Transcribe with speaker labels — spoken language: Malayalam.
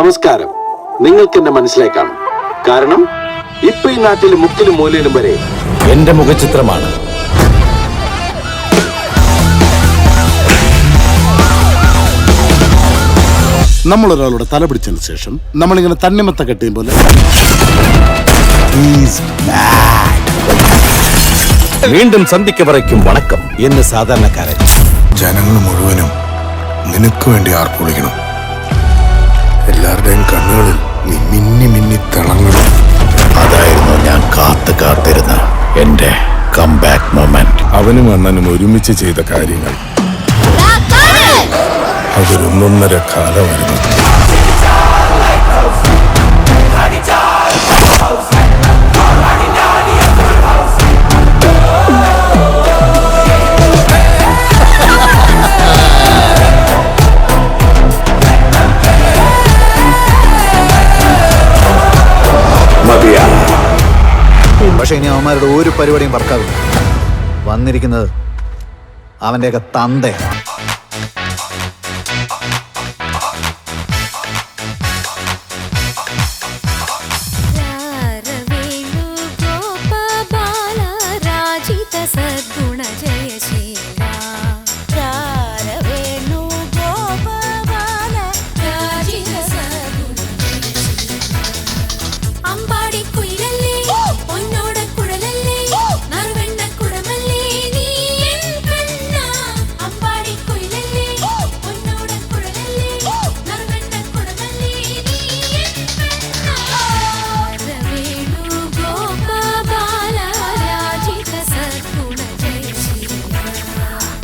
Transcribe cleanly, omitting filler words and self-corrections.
Speaker 1: നമസ്കാരം. നിങ്ങൾക്ക് എന്നെ മനസ്സിലായി കാണും. കാരണം ഇപ്പൊ ഈ നാട്ടിൽ മുക്കിലും മൂലയിലും വരെ
Speaker 2: എന്റെ മുഖചിത്രമാണ്.
Speaker 3: നമ്മളൊരാളുടെ തല പിടിച്ചതിന് ശേഷം നമ്മളിങ്ങനെ തണ്ണിമത്ത കെട്ടിയും പോലെ
Speaker 2: വീണ്ടും സന്ധിക്ക് പറയ്ക്കും വണക്കം എന്ന് സാധാരണക്കാരൻ.
Speaker 4: ജനങ്ങൾ മുഴുവനും നിനക്ക് വേണ്ടി ആർപ്പൊളിക്കണം. എല്ലാവരുടെയും കണ്ണുകളിൽ നീ മിന്നി മിന്നി തിളങ്ങണം.
Speaker 2: അതായിരുന്നു ഞാൻ കാത്തിരുന്ന എന്റെ കംബാക്ക് മൊമെന്റ്.
Speaker 4: അവനും അണ്ണനും ഒരുമിച്ച് ചെയ്ത കാര്യങ്ങൾ അതൊരൊന്നൊന്നര കാലമായിരുന്നു.
Speaker 5: പക്ഷെ ഇനി അവന്മാരുടെ ഒരു പരിപാടിയും വർക്കാവില്ല. വന്നിരിക്കുന്നത് അവന്റെയൊക്കെ തന്തയാണ്.